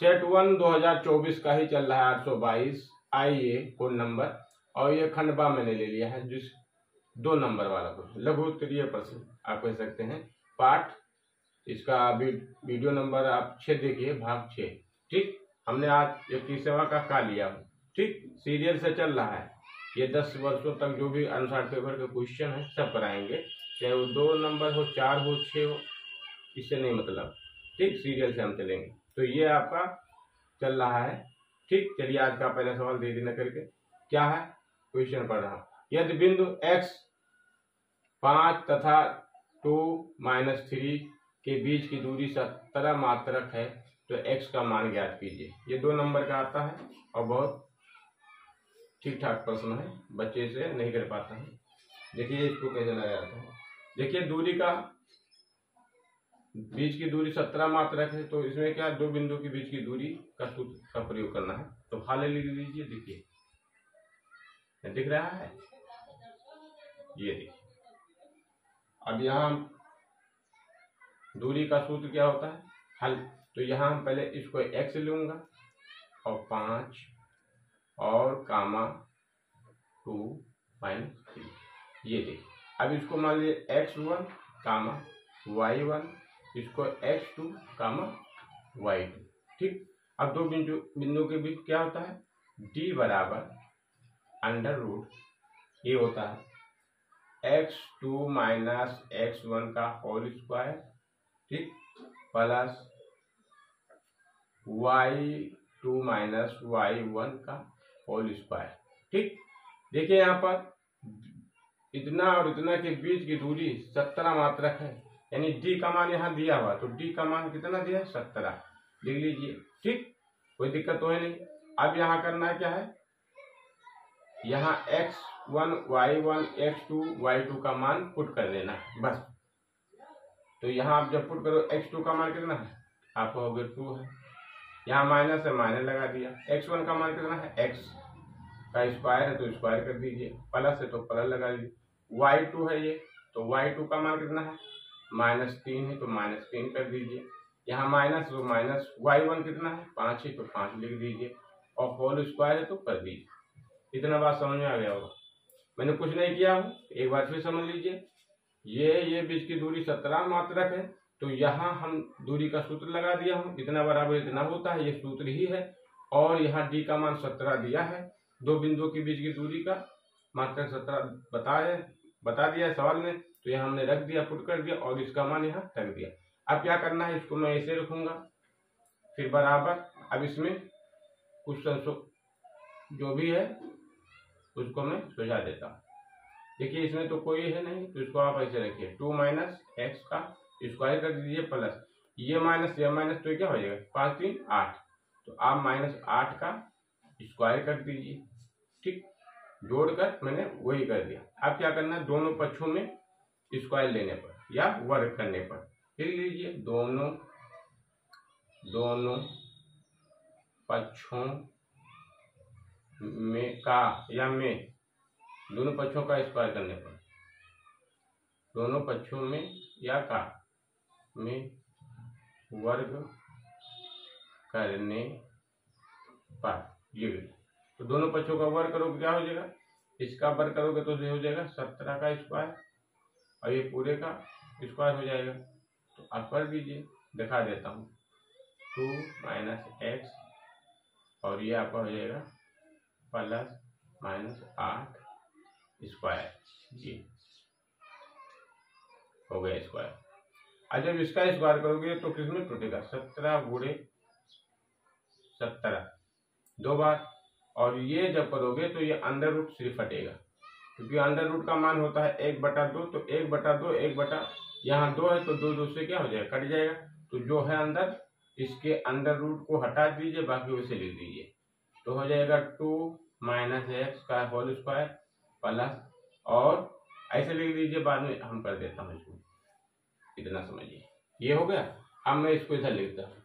Set 1 2024 का ही चल रहा है 822 आइए कोड नंबर, और ये खंडवा मैंने ले लिया है जिस 2 नंबर वाला क्वेश्चन, लघु उत्तरीय प्रश्न आप कह सकते हैं पाठ। इसका वीडियो नंबर आप 6 देखिए, भाग 6। ठीक, हमने आज 21वां का लिया हूँ। ठीक, सीरियल से चल रहा है ये 10 वर्षों तक जो भी अनुसार पेपर के क्वेश्चन है सब कराएंगे, चाहे वो 2 नंबर हो, 4 हो, 6 हो, इससे नहीं मतलब। ठीक, सीरियल से हम चलेंगे। तो ये आपका चल रहा है। ठीक, चलिए आज का पहला सवाल दे देना करके क्या है, क्वेश्चन पढ़ रहा हूँ। यदि बिंदु x 5 तथा 2-3 के बीच की दूरी 17 मात्रक है तो x का मान ज्ञात कीजिए। ये 2 नंबर का आता है और बहुत ठीक ठाक प्रश्न है, बच्चे से नहीं कर पाता है। देखिए इसको कैसे लगाता है। देखिए दूरी का बीच की दूरी 17 मात्रक है, तो इसमें क्या 2 बिंदु के बीच की दूरी का सूत्र का प्रयोग करना है। तो हाल लिख लीजिए। देखिए दिख रहा है, ये देखिए। अब यहाँ दूरी का सूत्र क्या होता है, हल। तो यहाँ हम पहले इसको x लूंगा और 5 और कामा 2-3, ये देखिए। अब इसको मान लीजिए x1 कामा y1, इसको x2 कामा y2। ठीक, अब 2 बिंदु के बीच क्या होता है, d बराबर अंडर रूट, ये होता है x2 माइनस x1 का होल स्क्वायर, ठीक, प्लस y2 माइनस y1 का होल स्क्वायर। ठीक, देखिए यहाँ पर इतना और इतना के बीच की दूरी 17 मात्रक है, यानी d का मान यहाँ दिया हुआ, तो d का मान कितना दिया है, 17, लिख लीजिए। ठीक, कोई दिक्कत तो है नहीं। अब यहाँ करना है क्या है, यहाँ x1 y1 x2 y2 का मान पुट कर देना है बस। तो यहाँ आप जब पुट करो x2 का मान कितना है, आपको हो गया 2 है, यहाँ माइनस है माइनस लगा दिया। x1 का मान कितना है, x का स्क्वायर है तो स्क्वायर कर दीजिए, प्लस है तो प्लस लगा दीजिए। y2 है ये, तो y2 का मान कितना है, -3 है तो -3 कर दीजिए। यहाँ माइनस तो माइनस, y1 कितना है 5 है तो 5 लिख दीजिए, और होल स्क्वायर है तो कर दीजिए। इतना बात समझ में आ गया होगा, मैंने कुछ नहीं किया हूँ, एक बार फिर समझ लीजिए। ये बीच की दूरी 17 मात्रक है, तो यहाँ हम दूरी का सूत्र लगा दिया हूँ, इतना बराबर इतना होता है, ये सूत्र ही है। और यहाँ d का मान 17 दिया है, 2 बिंदुओं के बीच की दूरी का मात्रक 17 बता दिया है सवाल में, तो यहाँ हमने रख दिया, पुट कर दिया और इसका मान यहाँ रख दिया। अब क्या करना है, इसको मैं ऐसे रखूंगा, फिर बराबर। अब इसमें कुछ जो भी है उसको मैं सुझा देता हूँ। देखिए इसमें तो कोई है नहीं, तो इसको आप ऐसे रखिए, 2 माइनस एक्स का स्क्वायर कर दीजिए, प्लस ये माइनस तो क्या हो जाएगा, 5 3 8, तो आप -8 का स्क्वायर कर दीजिए। ठीक, जोड़कर मैंने वही कर दिया। अब क्या करना है, दोनों पक्षों में स्क्वायर लेने पर या वर्ग करने पर लिख लीजिए, दोनों पक्षों में का या में, दोनों पक्षों का स्क्वायर करने पर, दोनों पक्षों में या का में वर्ग करने पर, ये तो दोनों पक्षों का वर्ग करोगे क्या हो जाएगा, इसका वर्ग करोगे तो ये हो जाएगा 17 का स्क्वायर और ये पूरे का स्क्वायर हो जाएगा। तो आप कर दीजिए, दिखा देता हूँ, 2 माइनस एक्स और ये आपका हो जाएगा प्लस -8 स्क्वायर, जी हो गया स्क्वायर। और जब इसका स्क्वायर करोगे तो किसमें टूटेगा, 17 गुणे 17 2 बार, और ये जब करोगे तो ये अंडर रूट सिर्फ हटेगा, क्योंकि अंडर रूट का मान होता है 1/2, तो 1/2 यहाँ 2 है तो 2 से क्या हो जाएगा, कट जाएगा। तो जो है अंदर, इसके अंडर रूट को हटा दीजिए, बाकी वैसे लिख दीजिए, तो हो जाएगा 2 माइनस एक्स का होल स्क्वायर प्लस, और ऐसे लिख दीजिए, बाद में हम कर देता हूँ इसको, इतना समझिए। ये हो गया। अब मैं इसको इधर लिखता हूँ,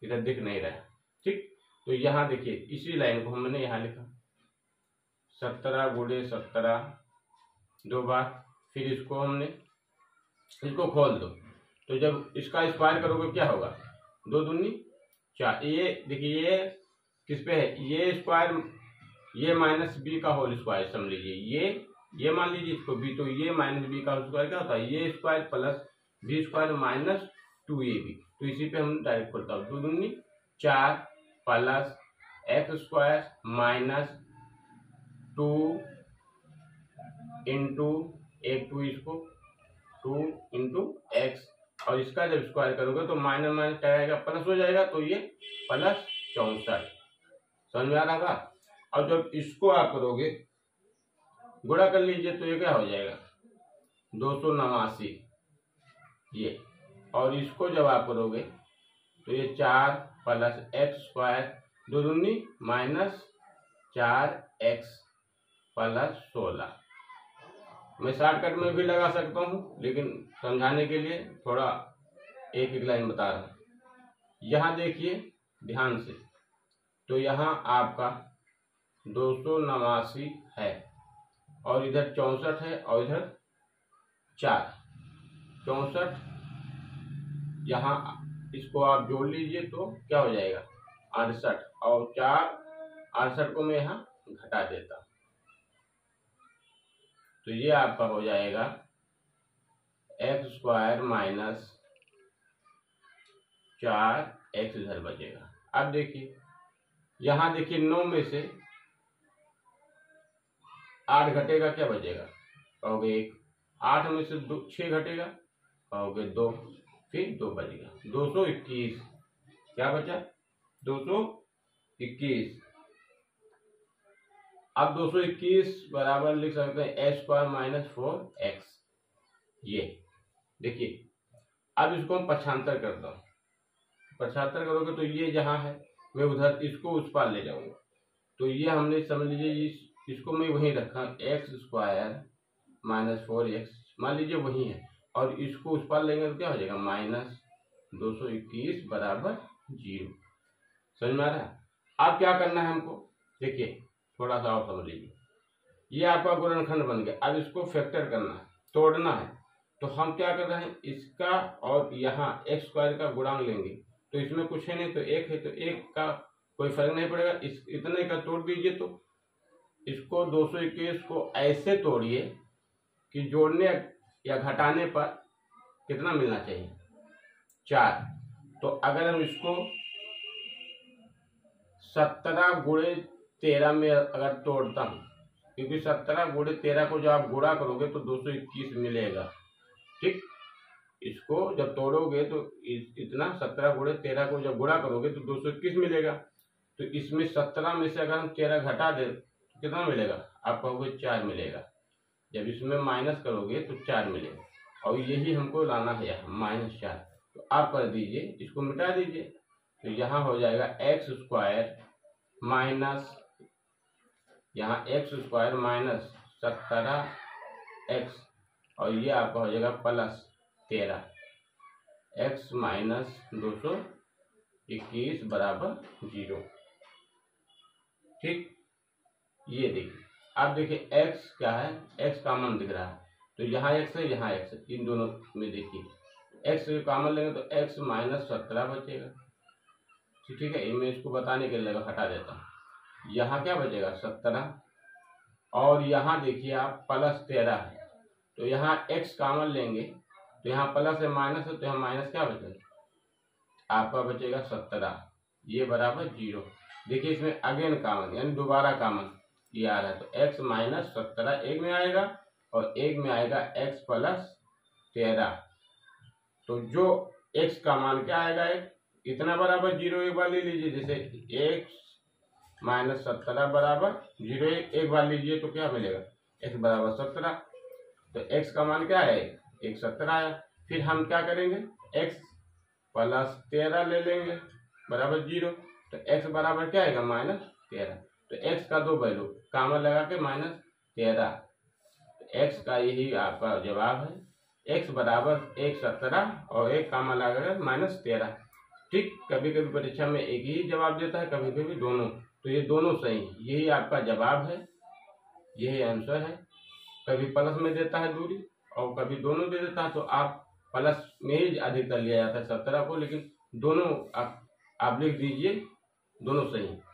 इधर दिख नहीं रहा है। ठीक, तो यहाँ देखिए इसी लाइन को हमने यहाँ लिखा, 17 गुणे 17 2 बार, फिर इसको हमने, इसको खोल दो, तो जब इसका स्क्वायर करोगे क्या होगा, 2 दूनी 4, ये देखिए ये किस पे है, ये स्क्वायर, ये माइनस बी का होल स्क्वायर समझ लीजिए, ये मान लीजिए इसको बी, तो ये माइनस बी का होल स्क्वायर क्या होता है, ये square plus B square minus 2ab। तो इसी पे हम डायरेक्ट खोलता हूँ, 2 दूनी 4 plus x square minus 2 into एक 2 इसको 2 इंटू एक्स, और इसका जब स्क्वायर करोगे तो माइनस माइनस क्या आएगा, प्लस हो जाएगा, तो ये प्लस 64। समझ में आ रहा था। और जब इसको आप करोगे गुणा कर लीजिए तो ये क्या हो जाएगा 289 ये, और इसको जब आप करोगे तो ये 4 प्लस एक्स स्क्वायर 2 दूनी माइनस 4x प्लस 16। मैं शॉर्टकट में भी लगा सकता हूँ, लेकिन समझाने के लिए थोड़ा एक एक लाइन बता रहा हूँ। यहाँ देखिए ध्यान से, तो यहाँ आपका 289 है, और इधर 64 है, और इधर 4, 64, यहाँ इसको आप जोड़ लीजिए तो क्या हो जाएगा 68, और 4 68 को मैं यहाँ घटा देता, तो ये आपका हो जाएगा एक्स स्क्वायर माइनस 4x इधर बचेगा। अब देखिए यहाँ देखिए 9 में से 8 घटेगा, क्या बचेगा, कहोगे 1, 8 में से 6 घटेगा, कहोगे 2, फिर 2 बचेगा, 221, क्या बचा 221। अब 221 बराबर लिख सकते हैं एक्स स्क्वायर माइनस 4x। ये देखिए अब इसको हम पक्षांतर करता हूँ, पक्षांतर करोगे तो ये जहाँ है मैं उधर इसको उस पार ले जाऊंगा, तो ये हमने समझ लीजिए इसको मैं वहीं रखा, एक्स स्क्वायर माइनस 4x मान लीजिए वही है, और इसको उस पार लेंगे तो क्या हो जाएगा माइनस 221 बराबर 0। समझ में आ रहा है। अब क्या करना है हमको, देखिए थोड़ा सा और समझ लीजिए, ये आपका गुणनखंड बन गया, अब इसको फैक्टर करना है, तोड़ना है, तो हम क्या कर रहे हैं, इसका और यहाँ एक्स स्क्वायर का गुणांक लेंगे, तो इसमें कुछ है नहीं, तो 1 है, तो 1 का कोई फर्क नहीं पड़ेगा, इस इतने का तोड़ दीजिए, तो इसको 221 को ऐसे तोड़िए कि जोड़ने या घटाने पर कितना मिलना चाहिए 4। तो अगर हम इसको 17 गुणे 13 में अगर तोड़ता हूँ, क्योंकि 17 गुणे 13 को जब आप गुणा करोगे तो 221 मिलेगा, ठीक। इसको जब तोड़ोगे तो इतना 17 गुणे 13 को जब गुणा करोगे तो 221 मिलेगा, तो इसमें 17 में से अगर हम 13 घटा दे तो कितना मिलेगा, आप कहोगे 4 मिलेगा, जब इसमें माइनस करोगे तो 4 मिलेगा, और यही हमको लाना है यहाँ -4। तो आप कर दीजिए, इसको मिटा दीजिए, तो यहाँ हो जाएगा एक्स स्क्वायर माइनस, यहाँ एक्स स्क्वायर माइनस 17x, और ये आपका हो जाएगा प्लस 13x माइनस 221 बराबर 0, ठीक। ये देखिए अब देखिए x क्या है, x कॉमन दिख रहा है, तो यहाँ x है, यहाँ x है, इन दोनों में देखिए x कॉमन लेंगे तो x माइनस 17 बचेगा, ठीक है। मैं इसको बताने के लिए हटा देता हूँ, यहाँ क्या बचेगा 17, और यहाँ देखिए आप प्लस 13 है, तो यहाँ x कॉमन लेंगे तो यहाँ प्लस है माइनस है, तो यहाँ माइनस क्या बचेगा, आपका बचेगा 17, ये बराबर 0। देखिए इसमें अगेन कॉमन यानी दोबारा कॉमन ये आ रहा है, तो x माइनस 17 एक में आएगा, और एक में आएगा x प्लस 13, तो जो x का मान क्या आएगा, इतना बराबर 0 एक बार ले लीजिए, जैसे x माइनस 17 बराबर 0 एक बार लीजिए तो क्या मिलेगा, x बराबर 17, तो x का मान क्या है, 17 आया। फिर हम क्या करेंगे, x प्लस 13 ले लेंगे बराबर 0, तो x बराबर क्या आएगा -13, तो x का 2 वैल्यू कॉमन लगा के -13, तो x का यही आपका जवाब है, x बराबर 17 और 1 कॉमन लगा कर -13, ठीक। कभी कभी परीक्षा में एक ही जवाब देता है, कभी कभी दोनों, तो ये दोनों सही है, यही आपका जवाब है, यही आंसर है। कभी प्लस में देता है दूरी और कभी दोनों दे देता है, तो आप प्लस में ही अधिकतर लिया जाता है 17 को, लेकिन दोनों आप लिख दीजिए दोनों सही।